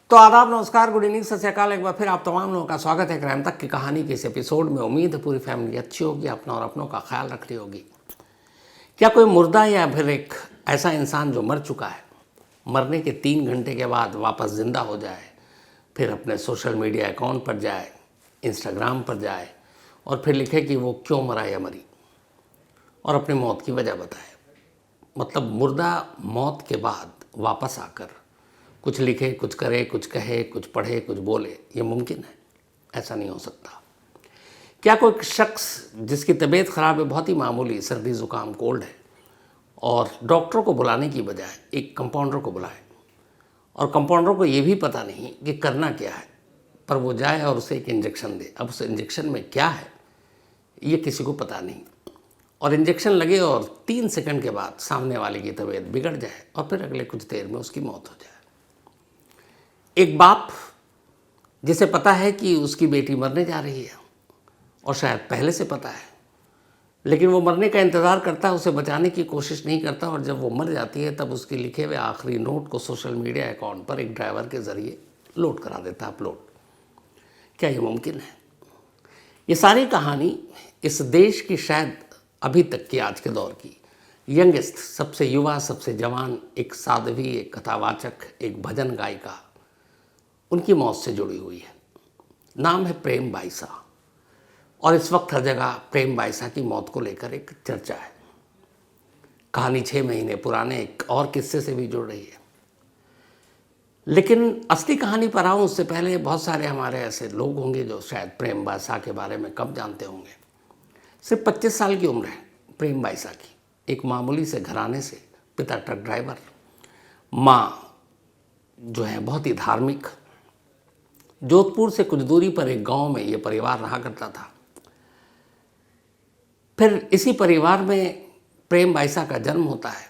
तो आदाब, नमस्कार, गुड इवनिंग, सत श्री अकाल। एक बार फिर आप तमाम लोगों का स्वागत है क्राइम तक की कहानी के इस एपिसोड में। उम्मीद है पूरी फैमिली अच्छी होगी, अपना और अपनों का ख्याल रख रही होगी। क्या कोई मुर्दा या फिर एक ऐसा इंसान जो मर चुका है, मरने के 3 घंटे के बाद वापस ज़िंदा हो जाए, फिर अपने सोशल मीडिया अकाउंट पर जाए, इंस्टाग्राम पर जाए और फिर लिखे कि वो क्यों मरा या मरी और अपनी मौत की वजह बताए? मतलब मुर्दा मौत के बाद वापस आकर कुछ लिखे, कुछ करे, कुछ कहे, कुछ पढ़े, कुछ बोले, ये मुमकिन है? ऐसा नहीं हो सकता। क्या कोई शख्स जिसकी तबीयत ख़राब है, बहुत ही मामूली सर्दी ज़ुकाम कोल्ड है, और डॉक्टर को बुलाने की बजाय एक कंपाउंडर को बुलाए, और कंपाउंडर को ये भी पता नहीं कि करना क्या है, पर वो जाए और उसे एक इंजेक्शन दे। अब उस इंजेक्शन में क्या है ये किसी को पता नहीं, और इंजेक्शन लगे और 3 सेकंड के बाद सामने वाले की तबीयत बिगड़ जाए और फिर अगले कुछ देर में उसकी मौत हो जाए। एक बाप जिसे पता है कि उसकी बेटी मरने जा रही है, और शायद पहले से पता है, लेकिन वो मरने का इंतज़ार करता है, उसे बचाने की कोशिश नहीं करता, और जब वो मर जाती है तब उसके लिखे हुए आखिरी नोट को सोशल मीडिया अकाउंट पर एक ड्राइवर के ज़रिए लोड करा देता है, अपलोड। क्या ये मुमकिन है? ये सारी कहानी इस देश की, शायद अभी तक की, आज के दौर की यंगेस्ट, सबसे युवा, सबसे जवान एक साध्वी, एक कथावाचक, एक भजन गायिका, उनकी मौत से जुड़ी हुई है। नाम है प्रेम बाइसा, और इस वक्त हर जगह प्रेम बाइसा की मौत को लेकर एक चर्चा है। कहानी 6 महीने पुराने एक और किस्से से भी जुड़ रही है, लेकिन असली कहानी पर आऊँ उससे पहले बहुत सारे हमारे ऐसे लोग होंगे जो शायद प्रेम बाइसा के बारे में कम जानते होंगे। सिर्फ 25 साल की उम्र है प्रेम बाइसा की, एक मामूली से घराने से, पिता ट्रक ड्राइवर, माँ जो है बहुत ही धार्मिक। जोधपुर से कुछ दूरी पर एक गांव में ये परिवार रहा करता था। फिर इसी परिवार में प्रेम बाइसा का जन्म होता है।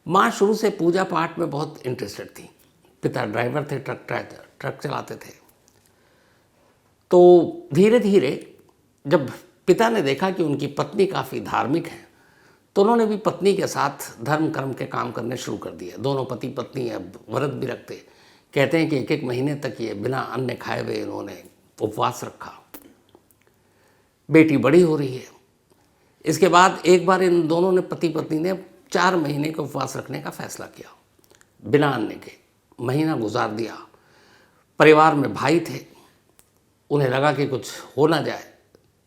माँ शुरू से पूजा पाठ में बहुत इंटरेस्टेड थी। पिता ड्राइवर थे, ट्रक चलाते थे। तो धीरे धीरे जब पिता ने देखा कि उनकी पत्नी काफ़ी धार्मिक है, तो उन्होंने भी पत्नी के साथ धर्म कर्म के काम करने शुरू कर दिए। दोनों पति पत्नी अब व्रत भी रखते। कहते हैं कि 1-1 महीने तक ये बिना अन्न खाए हुए इन्होंने उपवास रखा। बेटी बड़ी हो रही है। इसके बाद एक बार इन दोनों ने, पति पत्नी ने, 4 महीने का उपवास रखने का फैसला किया, बिना अन्न के। महीना गुजार दिया। परिवार में भाई थे, उन्हें लगा कि कुछ हो ना जाए,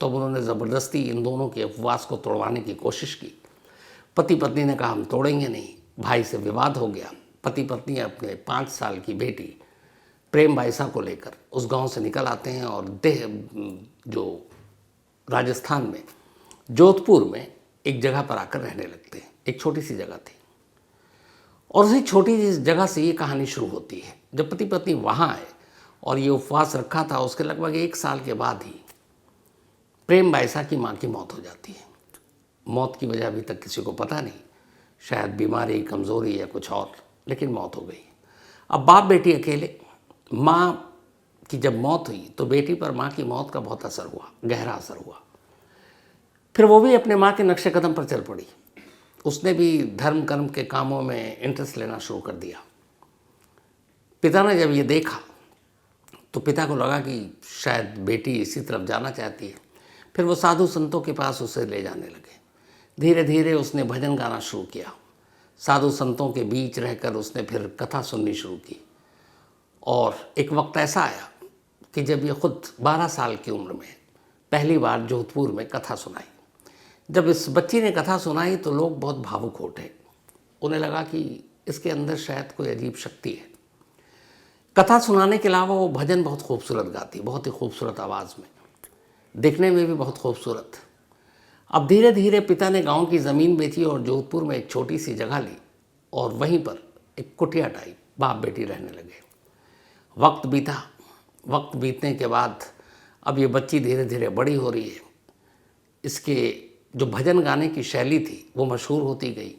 तो उन्होंने ज़बरदस्ती इन दोनों के उपवास को तोड़वाने की कोशिश की। पति पत्नी ने कहा हम तोड़ेंगे नहीं। भाई से विवाद हो गया। पति पत्नी अपने 5 साल की बेटी प्रेम बाइसा को लेकर उस गांव से निकल आते हैं, और जो राजस्थान में जोधपुर में एक जगह पर आकर रहने लगते हैं। एक छोटी सी जगह थी, और उसी छोटी सी जगह से ये कहानी शुरू होती है। जब पति पत्नी वहाँ आए और ये उपवास रखा था, उसके लगभग 1 साल के बाद ही प्रेम बाइसा की माँ की मौत हो जाती है। मौत की वजह अभी तक किसी को पता नहीं, शायद बीमारी, कमज़ोरी या कुछ और, लेकिन मौत हो गई। अब बाप बेटी अकेले। माँ की जब मौत हुई तो बेटी पर माँ की मौत का बहुत असर हुआ, गहरा असर हुआ। फिर वो भी अपने माँ के नक्शे कदम पर चल पड़ी। उसने भी धर्म कर्म के कामों में इंटरेस्ट लेना शुरू कर दिया। पिता ने जब ये देखा तो पिता को लगा कि शायद बेटी इसी तरफ जाना चाहती है। फिर वो साधु संतों के पास उसे ले जाने लगे। धीरे धीरे उसने भजन गाना शुरू किया। साधु संतों के बीच रहकर उसने फिर कथा सुननी शुरू की। और एक वक्त ऐसा आया कि जब ये खुद 12 साल की उम्र में पहली बार जोधपुर में कथा सुनाई। जब इस बच्ची ने कथा सुनाई तो लोग बहुत भावुक उठे। उन्हें लगा कि इसके अंदर शायद कोई अजीब शक्ति है। कथा सुनाने के अलावा वो भजन बहुत खूबसूरत गाती, बहुत ही खूबसूरत आवाज़ में, दिखने में भी बहुत खूबसूरत। अब धीरे धीरे पिता ने गांव की ज़मीन बेची और जोधपुर में एक छोटी सी जगह ली, और वहीं पर एक कुटिया टाइप बाप बेटी रहने लगे। वक्त बीता। वक्त बीतने के बाद अब ये बच्ची धीरे धीरे बड़ी हो रही है। इसके जो भजन गाने की शैली थी वो मशहूर होती गई।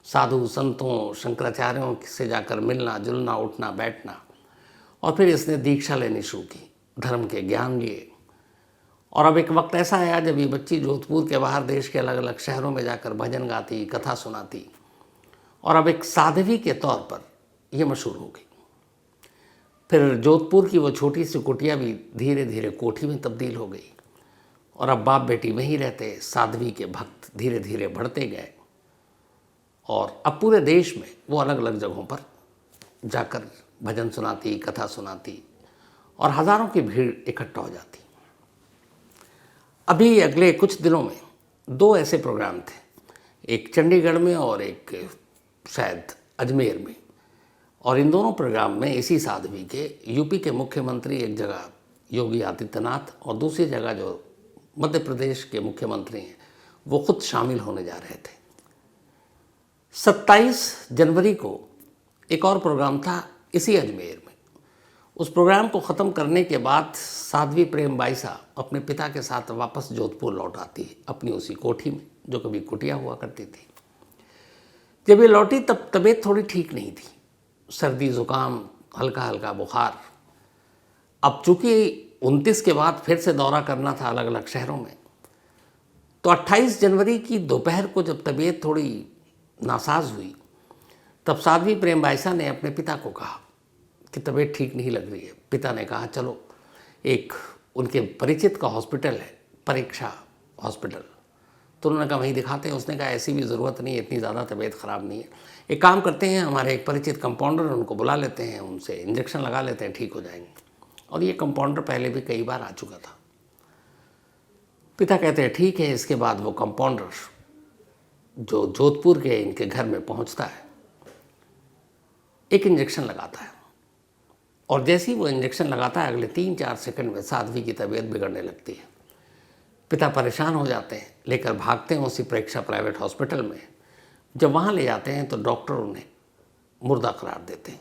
साधु संतों, शंकराचार्यों से जाकर मिलना जुलना, उठना बैठना, और फिर इसने दीक्षा लेनी शुरू की, धर्म के ज्ञान लिए। और अब एक वक्त ऐसा आया जब ये बच्ची जोधपुर के बाहर देश के अलग अलग शहरों में जाकर भजन गाती, कथा सुनाती, और अब एक साध्वी के तौर पर ये मशहूर हो गई। फिर जोधपुर की वो छोटी सी कुटिया भी धीरे धीरे कोठी में तब्दील हो गई और अब बाप बेटी वहीं रहते। साध्वी के भक्त धीरे धीरे बढ़ते गए और अब पूरे देश में वो अलग अलग जगहों पर जाकर भजन सुनाती, कथा सुनाती और हज़ारों की भीड़ इकट्ठा हो जाती। अभी अगले कुछ दिनों में 2 ऐसे प्रोग्राम थे, एक चंडीगढ़ में और एक शायद अजमेर में, और इन दोनों प्रोग्राम में इसी साध्वी के यूपी के मुख्यमंत्री, एक जगह योगी आदित्यनाथ और दूसरी जगह जो मध्य प्रदेश के मुख्यमंत्री हैं वो खुद शामिल होने जा रहे थे। 27 जनवरी को एक और प्रोग्राम था इसी अजमेर में। उस प्रोग्राम को ख़त्म करने के बाद साध्वी प्रेम बाईसा अपने पिता के साथ वापस जोधपुर लौट आती है, अपनी उसी कोठी में जो कभी कुटिया हुआ करती थी। जब ये लौटी तब तबीयत थोड़ी ठीक नहीं थी, सर्दी ज़ुकाम, हल्का हल्का बुखार। अब चूँकि 29 के बाद फिर से दौरा करना था अलग अलग शहरों में, तो 28 जनवरी की दोपहर को जब तबीयत थोड़ी नासाज हुई तब साध्वी प्रेम बाईसा ने अपने पिता को कहा कि तबीयत ठीक नहीं लग रही है। पिता ने कहा चलो एक उनके परिचित का हॉस्पिटल है, परीक्षा हॉस्पिटल, तो उन्होंने कहा वहीं दिखाते हैं। उसने कहा ऐसी भी ज़रूरत नहीं है, इतनी ज़्यादा तबीयत ख़राब नहीं है, एक काम करते हैं, हमारे एक परिचित कंपाउंडर हैं उनको बुला लेते हैं, उनसे इंजेक्शन लगा लेते हैं, ठीक हो जाएंगे। और ये कंपाउंडर पहले भी कई बार आ चुका था। पिता कहते हैं ठीक है। इसके बाद वो कंपाउंडर जो जोधपुर के इनके घर में पहुंचता है, एक इंजेक्शन लगाता है और जैसे ही वो इंजेक्शन लगाता है अगले 3-4 सेकंड में साध्वी की तबीयत बिगड़ने लगती है। पिता परेशान हो जाते हैं, लेकर भागते हैं उसी परीक्षा प्राइवेट हॉस्पिटल में। जब वहाँ ले जाते हैं तो डॉक्टर उन्हें मुर्दा करार देते हैं।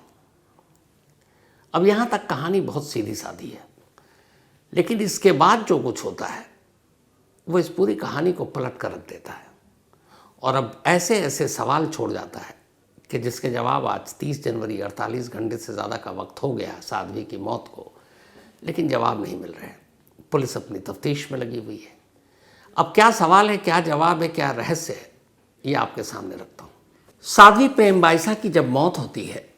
अब यहाँ तक कहानी बहुत सीधी सादी है, लेकिन इसके बाद जो कुछ होता है वो इस पूरी कहानी को पलट कर रख देता है और अब ऐसे ऐसे सवाल छोड़ जाता है कि जिसके जवाब आज 30 जनवरी 48 घंटे से ज़्यादा का वक्त हो गया साध्वी की मौत को, लेकिन जवाब नहीं मिल रहे हैं। पुलिस अपनी तफ्तीश में लगी हुई है। अब क्या सवाल है, क्या जवाब है, क्या रहस्य है, ये आपके सामने रखता हूँ। साध्वी प्रेम बाईसा की जब मौत होती है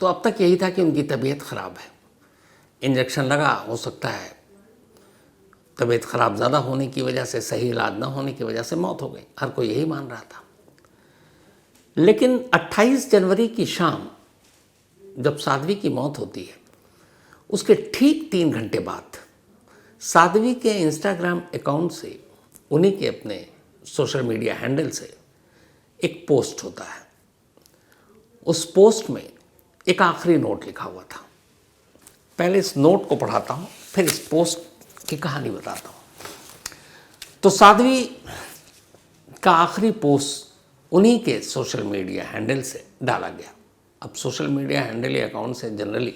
तो अब तक यही था कि उनकी तबीयत ख़राब है, इंजेक्शन लगा, हो सकता है तबीयत ख़राब ज़्यादा होने की वजह से, सही इलाज ना होने की वजह से मौत हो गई। हर कोई यही मान रहा था। लेकिन 28 जनवरी की शाम जब साध्वी की मौत होती है उसके ठीक 3 घंटे बाद साध्वी के इंस्टाग्राम अकाउंट से, उन्हीं के अपने सोशल मीडिया हैंडल से एक पोस्ट होता है। उस पोस्ट में एक आखिरी नोट लिखा हुआ था। पहले इस नोट को पढ़ाता हूँ, फिर इस पोस्ट की कहानी बताता हूँ। तो साध्वी का आखिरी पोस्ट उन्हीं के सोशल मीडिया हैंडल से डाला गया। अब सोशल मीडिया हैंडल या अकाउंट से जनरली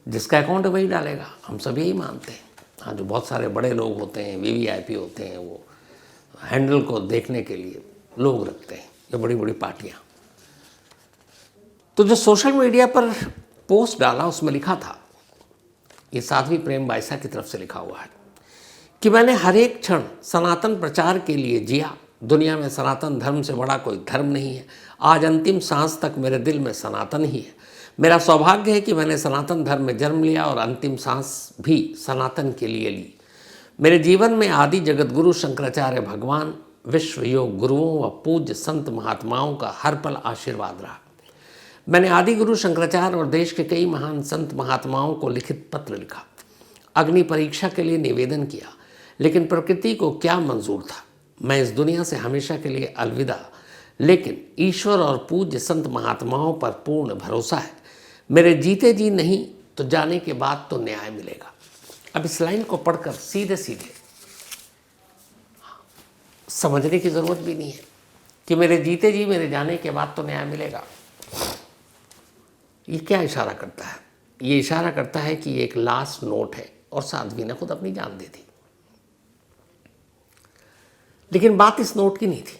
जिसका अकाउंट है वही डालेगा, हम सभी यही मानते हैं। हाँ, जो बहुत सारे बड़े लोग होते हैं, VVIP होते हैं, वो हैंडल को देखने के लिए लोग रखते हैं, ये बड़ी बड़ी पार्टियाँ। तो जो सोशल मीडिया पर पोस्ट डाला उसमें लिखा था, ये साध्वी प्रेम बाईसा की तरफ से लिखा हुआ है कि मैंने हर एक क्षण सनातन प्रचार के लिए जिया। दुनिया में सनातन धर्म से बड़ा कोई धर्म नहीं है। आज अंतिम सांस तक मेरे दिल में सनातन ही है। मेरा सौभाग्य है कि मैंने सनातन धर्म में जन्म लिया और अंतिम सांस भी सनातन के लिए ली। मेरे जीवन में आदि जगत गुरु शंकराचार्य भगवान, विश्व योग गुरुओं व पूज्य संत महात्माओं का हर पल आशीर्वाद रहा। मैंने आदि गुरु शंकराचार्य और देश के कई महान संत महात्माओं को लिखित पत्र लिखा, अग्नि परीक्षा के लिए निवेदन किया, लेकिन प्रकृति को क्या मंजूर था। मैं इस दुनिया से हमेशा के लिए अलविदा, लेकिन ईश्वर और पूज्य संत महात्माओं पर पूर्ण भरोसा है। मेरे जीते जी नहीं तो जाने के बाद तो न्याय मिलेगा। अब इस लाइन को पढ़कर सीधे सीधे समझने की ज़रूरत भी नहीं है कि मेरे जीते जी मेरे जाने के बाद तो न्याय मिलेगा। ये क्या इशारा करता है? ये इशारा करता है कि ये एक लास्ट नोट है और साध्वी ने खुद अपनी जान दे दी। लेकिन बात इस नोट की नहीं थी।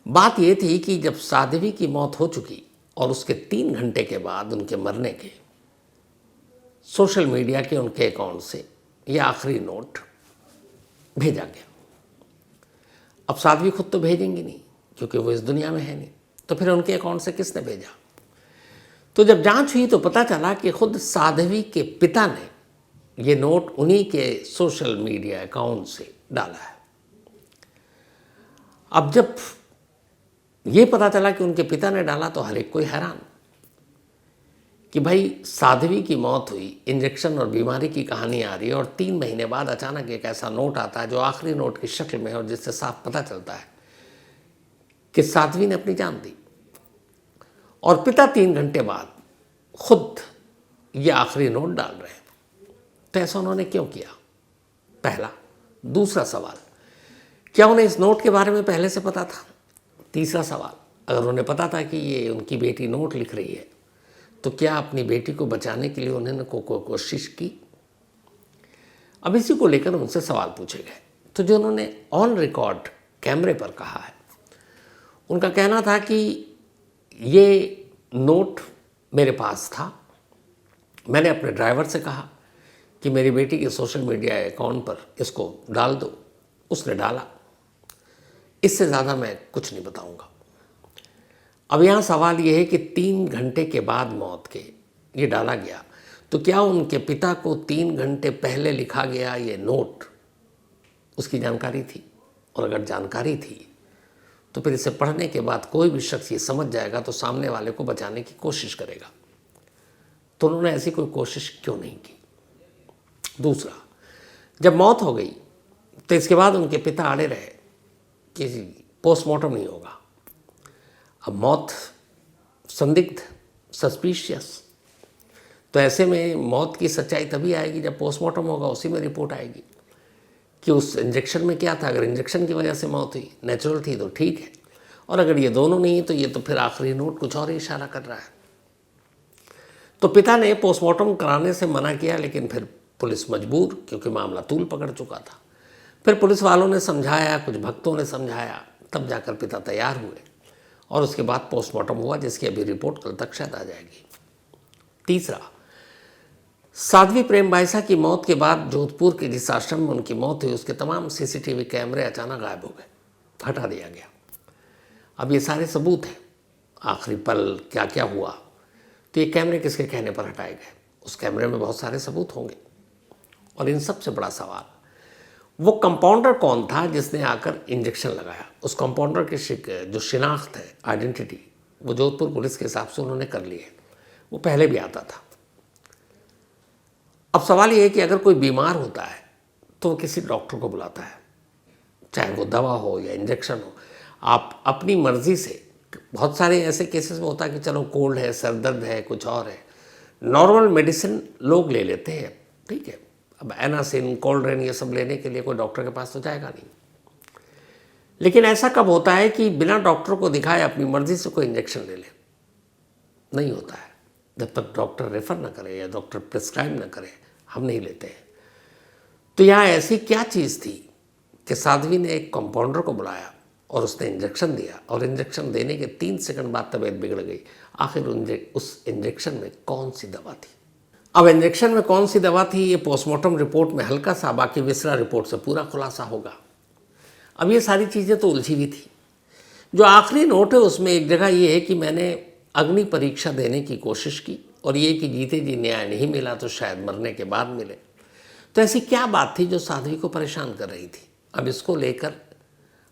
बात ये थी कि जब साध्वी की मौत हो चुकी और उसके 3 घंटे के बाद उनके मरने के सोशल मीडिया के उनके अकाउंट से यह आखिरी नोट भेजा गया। अब साध्वी खुद तो भेजेंगी नहीं क्योंकि वो इस दुनिया में है नहीं, तो फिर उनके अकाउंट से किसने भेजा? तो जब जांच हुई तो पता चला कि खुद साध्वी के पिता ने ये नोट उन्हीं के सोशल मीडिया अकाउंट से डाला है। अब जब ये पता चला कि उनके पिता ने डाला तो हर एक कोई हैरान कि भाई साध्वी की मौत हुई, इंजेक्शन और बीमारी की कहानी आ रही है, और 3 महीने बाद अचानक एक ऐसा नोट आता है जो आखिरी नोट की शक्ल में है और जिससे साफ पता चलता है कि साध्वी ने अपनी जान दी, और पिता 3 घंटे बाद खुद ये आखिरी नोट डाल रहे हैं। तो ऐसा उन्होंने क्यों किया, पहला। दूसरा सवाल, क्या उन्हें इस नोट के बारे में पहले से पता था? तीसरा सवाल, अगर उन्हें पता था कि ये उनकी बेटी नोट लिख रही है तो क्या अपनी बेटी को बचाने के लिए उन्होंने कोशिश की? अब इसी को लेकर उनसे सवाल पूछे गए। तो जो उन्होंने ऑन रिकॉर्ड कैमरे पर कहा है, उनका कहना था कि ये नोट मेरे पास था, मैंने अपने ड्राइवर से कहा कि मेरी बेटी के सोशल मीडिया अकाउंट पर इसको डाल दो, उसने डाला, इससे ज़्यादा मैं कुछ नहीं बताऊंगा। अब यहाँ सवाल ये है कि 3 घंटे के बाद मौत के ये डाला गया, तो क्या उनके पिता को 3 घंटे पहले लिखा गया ये नोट उसकी जानकारी थी? और अगर जानकारी थी तो फिर इसे पढ़ने के बाद कोई भी शख्स ये समझ जाएगा तो सामने वाले को बचाने की कोशिश करेगा। तो उन्होंने ऐसी कोई कोशिश क्यों नहीं की? दूसरा, जब मौत हो गई तो इसके बाद उनके पिता अड़े रहे कि पोस्टमार्टम नहीं होगा। अब मौत संदिग्ध, सस्पिशियस, तो ऐसे में मौत की सच्चाई तभी आएगी जब पोस्टमार्टम होगा, उसी में रिपोर्ट आएगी कि उस इंजेक्शन में क्या था। अगर इंजेक्शन की वजह से मौत हुई, नेचुरल थी, तो ठीक है, और अगर ये दोनों नहीं तो ये तो फिर आखिरी नोट कुछ और ही इशारा कर रहा है। तो पिता ने पोस्टमार्टम कराने से मना किया, लेकिन फिर पुलिस मजबूर, क्योंकि मामला तूल पकड़ चुका था। फिर पुलिस वालों ने समझाया, कुछ भक्तों ने समझाया, तब जाकर पिता तैयार हुए और उसके बाद पोस्टमार्टम हुआ, जिसकी अभी रिपोर्ट कल तक शायद आ जाएगी। तीसरा, साध्वी प्रेम बाईसा की मौत के बाद जोधपुर के जिस आश्रम में उनकी मौत हुई उसके तमाम सीसीटीवी कैमरे अचानक गायब हो गए, हटा दिया गया। अब ये सारे सबूत हैं, आखिरी पल क्या क्या हुआ, तो ये कैमरे किसके कहने पर हटाए गए? उस कैमरे में बहुत सारे सबूत होंगे। और इन सबसे बड़ा सवाल, वो कंपाउंडर कौन था जिसने आकर इंजेक्शन लगाया? उस कंपाउंडर की जो शिनाख्त है, आइडेंटिटी, वो जोधपुर पुलिस के हिसाब से उन्होंने कर ली है, वो पहले भी आता था। अब सवाल ये है कि अगर कोई बीमार होता है तो वो किसी डॉक्टर को बुलाता है, चाहे वो दवा हो या इंजेक्शन हो। आप अपनी मर्जी से, बहुत सारे ऐसे केसेस में होता है कि चलो कोल्ड है, सर दर्द है, कुछ और है, नॉर्मल मेडिसिन लोग ले लेते हैं, ठीक है। अब एनासिन, कोल्ड्रेन, ये सब लेने के लिए कोई डॉक्टर के पास तो जाएगा नहीं। लेकिन ऐसा कब होता है कि बिना डॉक्टर को दिखाए अपनी मर्जी से कोई इंजेक्शन ले ले? नहीं होता है, जब तक डॉक्टर रेफर ना करे या डॉक्टर प्रिस्क्राइब ना करे, हम नहीं लेते हैं। तो यहाँ ऐसी क्या चीज़ थी कि साध्वी ने एक कंपाउंडर को बुलाया और उसने इंजेक्शन दिया, और इंजेक्शन देने के 3 सेकंड बाद तबीयत बिगड़ गई। आखिर उस इंजेक्शन में कौन सी दवा थी? अब इंजेक्शन में कौन सी दवा थी, ये पोस्टमार्टम रिपोर्ट में हल्का सा, बाकी विसरा रिपोर्ट से पूरा खुलासा होगा। अब ये सारी चीज़ें तो उलझी हुई थी। जो आखिरी नोट है उसमें एक जगह ये है कि मैंने अग्नि परीक्षा देने की कोशिश की, और ये कि जीते जी न्याय नहीं मिला तो शायद मरने के बाद मिले। तो ऐसी क्या बात थी जो साध्वी को परेशान कर रही थी? अब इसको लेकर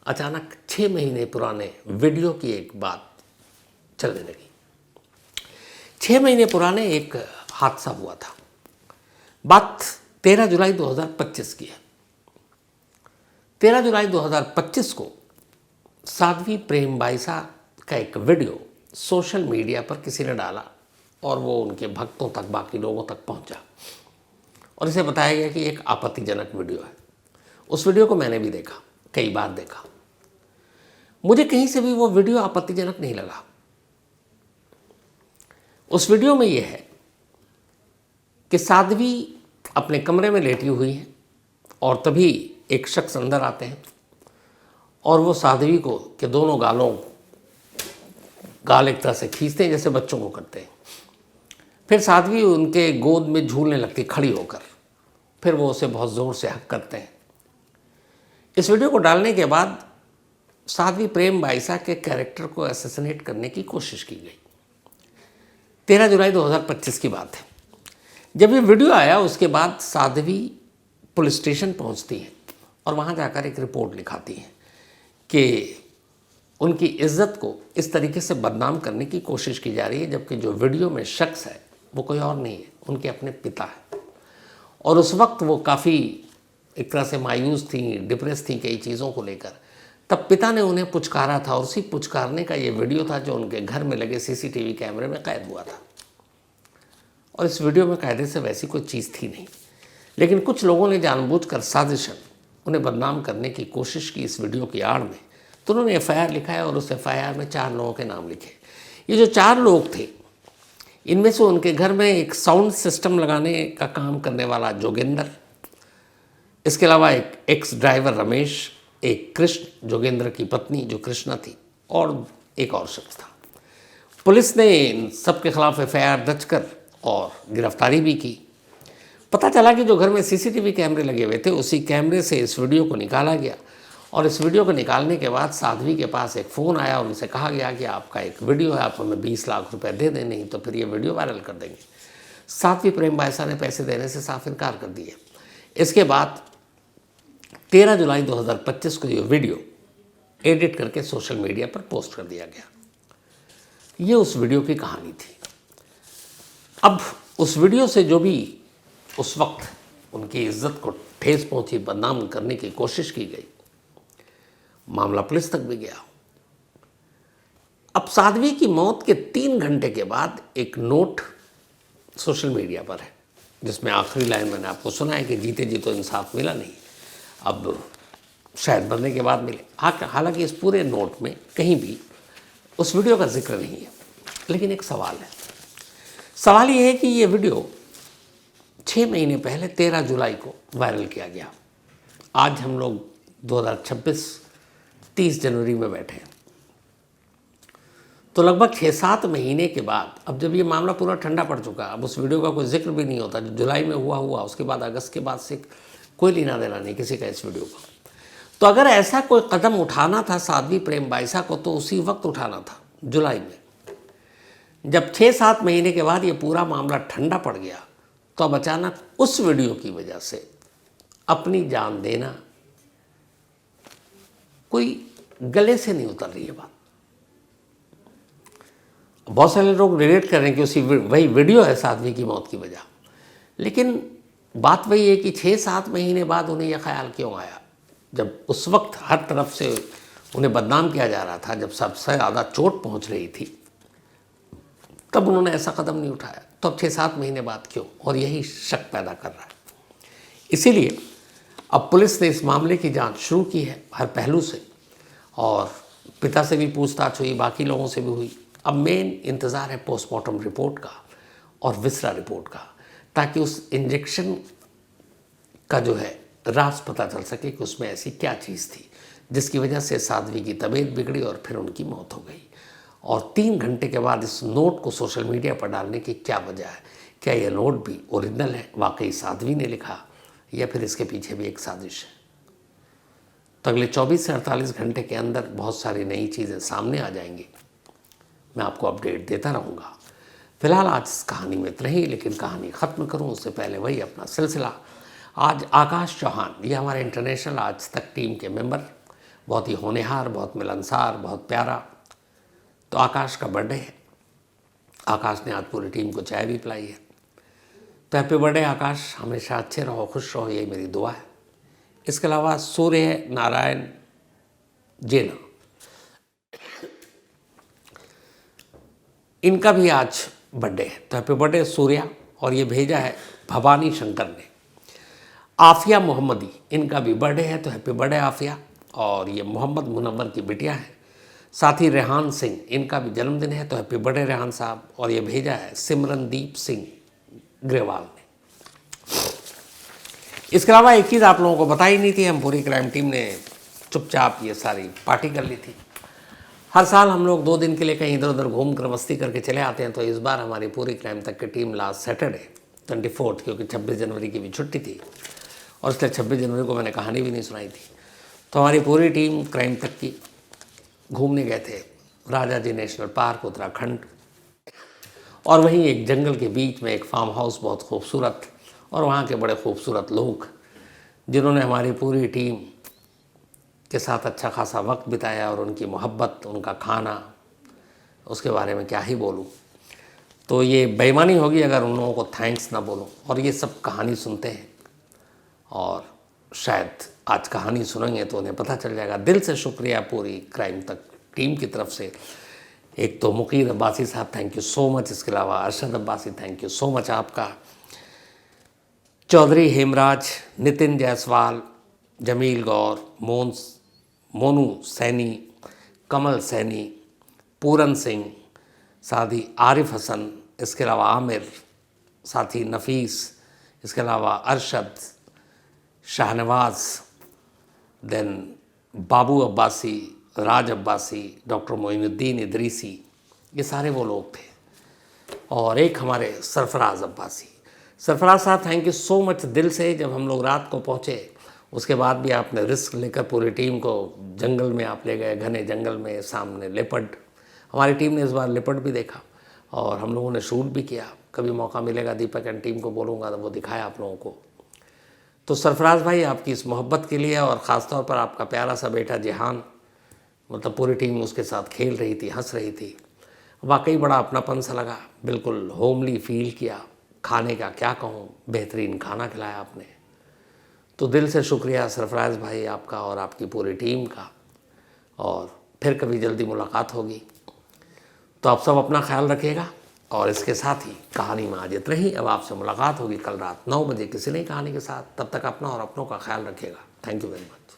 अचानक 6 महीने पुराने वीडियो की एक बात चलने लगी। 6 महीने पुराने एक हादसा हुआ था। बात 13 जुलाई 2025 की है। 13 जुलाई 2025 को साध्वी प्रेम बाईसा का एक वीडियो सोशल मीडिया पर किसी ने डाला, और वो उनके भक्तों तक, बाकी लोगों तक पहुंचा, और इसे बताया गया कि एक आपत्तिजनक वीडियो है। उस वीडियो को मैंने भी देखा, कई बार देखा। मुझे कहीं से भी वो वीडियो आपत्तिजनक नहीं लगा। उस वीडियो में यह है कि साध्वी अपने कमरे में लेटी हुई है, और तभी एक शख्स अंदर आते हैं और वो साध्वी को के दोनों गाल एक तरह से खींचते हैं, जैसे बच्चों को करते हैं। फिर साध्वी उनके गोद में झूलने लगती खड़ी होकर। फिर वो उसे बहुत ज़ोर से हक करते हैं। इस वीडियो को डालने के बाद साध्वी प्रेम बाईसा के कैरेक्टर को असैसिनेट करने की कोशिश की गई। 13 जुलाई 2025 की बात है। जब ये वीडियो आया उसके बाद साध्वी पुलिस स्टेशन पहुंचती है और वहां जाकर एक रिपोर्ट लिखाती है कि उनकी इज्जत को इस तरीके से बदनाम करने की कोशिश की जा रही है, जबकि जो वीडियो में शख्स है वो कोई और नहीं है, उनके अपने पिता है। और उस वक्त वो काफ़ी एक तरह से मायूस थी, डिप्रेस थी कई चीज़ों को लेकर। तब पिता ने उन्हें पुचकारा था और उसी पुचकारने का ये वीडियो था जो उनके घर में लगे सीसीटीवी कैमरे में कैद हुआ था। और इस वीडियो में कायदे से वैसी कोई चीज़ थी नहीं, लेकिन कुछ लोगों ने जानबूझकर साजिशन उन्हें बदनाम करने की कोशिश की इस वीडियो की आड़ में। तो उन्होंने एफआईआर लिखा है और उस एफआईआर में 4 लोगों के नाम लिखे। ये जो 4 लोग थे, इनमें से उनके घर में एक साउंड सिस्टम लगाने का काम करने वाला जोगेंद्र, इसके अलावा एक एक्स ड्राइवर रमेश, एक कृष्ण जोगेंद्र की पत्नी जो कृष्णा थी, और एक और शख्स था। पुलिस ने इन सबके खिलाफ एफआईआर दर्ज कर और गिरफ्तारी भी की। पता चला कि जो घर में सीसीटीवी कैमरे लगे हुए थे उसी कैमरे से इस वीडियो को निकाला गया और इस वीडियो को निकालने के बाद साध्वी के पास एक फ़ोन आया और उनसे कहा गया कि आपका एक वीडियो है, आप हमें 20 लाख रुपए दे दें, नहीं तो फिर ये वीडियो वायरल कर देंगे। साध्वी प्रेम बायसा ने पैसे देने से साफ इनकार कर दिए। इसके बाद 13 जुलाई 2025 को ये वीडियो एडिट करके सोशल मीडिया पर पोस्ट कर दिया गया। ये उस वीडियो की कहानी थी। अब उस वीडियो से जो भी उस वक्त उनकी इज्जत को ठेस पहुंची, बदनाम करने की कोशिश की गई, मामला पुलिस तक भी गया। अब साध्वी की मौत के 3 घंटे के बाद एक नोट सोशल मीडिया पर है जिसमें आखिरी लाइन मैंने आपको सुना है कि जीते जी तो इंसाफ मिला नहीं, अब शायद मरने के बाद मिले। हालांकि इस पूरे नोट में कहीं भी उस वीडियो का जिक्र नहीं है, लेकिन एक सवाल है। सवाल ये है कि ये वीडियो 6 महीने पहले 13 जुलाई को वायरल किया गया। आज हम लोग 2026 30 जनवरी में बैठे हैं, तो लगभग 6-7 महीने के बाद अब जब ये मामला पूरा ठंडा पड़ चुका, अब उस वीडियो का कोई जिक्र भी नहीं होता। जो जुलाई में हुआ, उसके बाद अगस्त के बाद से कोई लेना देना नहीं किसी का इस वीडियो का। तो अगर ऐसा कोई कदम उठाना था साध्वी प्रेम बायसा को तो उसी वक्त उठाना था, जुलाई में। जब 6-7 महीने के बाद ये पूरा मामला ठंडा पड़ गया तो अब अचानक उस वीडियो की वजह से अपनी जान देना कोई गले से नहीं उतर रही है बात। बहुत सारे लोग रिलेट कर रहे हैं कि उसी वही वीडियो है साध्वी की मौत की वजह, लेकिन बात वही है कि 6-7 महीने बाद उन्हें यह ख्याल क्यों आया, जब उस वक्त हर तरफ से उन्हें बदनाम किया जा रहा था, जब सबसे ज़्यादा चोट पहुंच रही थी, तब उन्होंने ऐसा कदम नहीं उठाया। तो अब 6-7 महीने बाद क्यों, और यही शक पैदा कर रहा है। इसीलिए अब पुलिस ने इस मामले की जांच शुरू की है हर पहलू से, और पिता से भी पूछताछ हुई, बाकी लोगों से भी हुई। अब मेन इंतज़ार है पोस्टमार्टम रिपोर्ट का और विसरा रिपोर्ट का, ताकि उस इंजेक्शन का जो है राज पता चल सके कि उसमें ऐसी क्या चीज़ थी जिसकी वजह से साध्वी की तबीयत बिगड़ी और फिर उनकी मौत हो गई। और 3 घंटे के बाद इस नोट को सोशल मीडिया पर डालने की क्या वजह है? क्या यह नोट भी ओरिजिनल है, वाकई साध्वी ने लिखा, या फिर इसके पीछे भी एक साजिश है? तो अगले 24 से 48 घंटे के अंदर बहुत सारी नई चीज़ें सामने आ जाएंगी। मैं आपको अपडेट देता रहूँगा। फिलहाल आज इस कहानी में इतना ही, लेकिन कहानी ख़त्म करूँ उससे पहले वही अपना सिलसिला। आज आकाश चौहान, ये हमारे इंटरनेशनल आज तक टीम के मेंबर, बहुत ही होनहार, बहुत मिलनसार, बहुत प्यारा। तो आकाश का बर्थडे है। आकाश ने आज पूरी टीम को चाय भी पिलाई है। तो हैप्पी बर्थडे आकाश, हमेशा अच्छे रहो, खुश रहो, यही मेरी दुआ है। इसके अलावा सूर्य नारायण जेना, इनका भी आज बर्थडे है। तो हैप्पी बर्थडे सूर्या। और ये भेजा है भवानी शंकर ने। आफिया मोहम्मदी, इनका भी बर्थडे है, तो हैप्पी बर्थडे आफिया। और ये मोहम्मद मुनव्वर की बिटिया है। साथ ही रेहान सिंह, इनका भी जन्मदिन है, तो हैप्पी बर्थडे रेहान साहब। और ये भेजा है सिमरनदीप सिंह ग्रेवाल ने। इसके अलावा एक चीज़ आप लोगों को बताई नहीं थी, हम पूरी क्राइम टीम ने चुपचाप ये सारी पार्टी कर ली थी। हर साल हम लोग 2 दिन के लिए कहीं इधर उधर घूम कर मस्ती करके चले आते हैं, तो इस बार हमारी पूरी क्राइम तक की टीम लास्ट सैटरडे 24, क्योंकि 26 जनवरी की भी छुट्टी थी और इसलिए 26 जनवरी को मैंने कहानी भी नहीं सुनाई थी, तो हमारी पूरी टीम क्राइम तक की घूमने गए थे राजा जी नेशनल पार्क उत्तराखंड। और वहीं एक जंगल के बीच में एक फार्म हाउस बहुत खूबसूरत, और वहाँ के बड़े खूबसूरत लोग जिन्होंने हमारी पूरी टीम के साथ अच्छा खासा वक्त बिताया, और उनकी मोहब्बत, उनका खाना, उसके बारे में क्या ही बोलूँ। तो ये बेईमानी होगी अगर उन लोगों को थैंक्स ना बोलूं। और ये सब कहानी सुनते हैं, और शायद आज कहानी सुनेंगे तो उन्हें पता चल जाएगा। दिल से शुक्रिया पूरी क्राइम तक टीम की तरफ से। एक तो मुकीर अब्बासी साहब, थैंक यू सो मच। इसके अलावा Arshad Abbasi, thank you so much आपका। चौधरी हेमराज, नितिन जायसवाल, जमील गौर, मोनू सैनी, कमल सैनी, पूरन सिंह, साथी आरिफ हसन, इसके अलावा आमिर, साथी नफीस, इसके अलावा अरशद, शाहनवाज, देन बाबू अब्बासी, राज अब्बासी, डॉक्टर मोइनुद्दीन इदरीसी, ये सारे वो लोग थे। और एक हमारे सरफराज अब्बासी। सरफराज साहब, थैंक यू सो मच दिल से। जब हम लोग रात को पहुँचे, उसके बाद भी आपने रिस्क लेकर पूरी टीम को जंगल में आप ले गए, घने जंगल में, सामने लेपर्ड। हमारी टीम ने इस बार लेपर्ड भी देखा और हम लोगों ने शूट भी किया। कभी मौका मिलेगा दीपक एंड टीम को बोलूँगा तो वो दिखाया आप लोगों को। तो सरफराज भाई, आपकी इस मोहब्बत के लिए, और ख़ास तौर पर आपका प्यारा सा बेटा जिहान, मतलब पूरी टीम उसके साथ खेल रही थी, हंस रही थी, वाकई बड़ा अपनापन सा लगा, बिल्कुल होमली फील किया। खाने का क्या कहूँ, बेहतरीन खाना खिलाया आपने। तो दिल से शुक्रिया सरफराज भाई आपका और आपकी पूरी टीम का। और फिर कभी जल्दी मुलाकात होगी। तो आप सब अपना ख्याल रखिएगा। और इसके साथ ही कहानी में आज इतना ही। अब आपसे मुलाकात होगी कल रात 9 बजे किसी नई कहानी के साथ। तब तक अपना और अपनों का ख्याल रखिएगा। Thank you very much.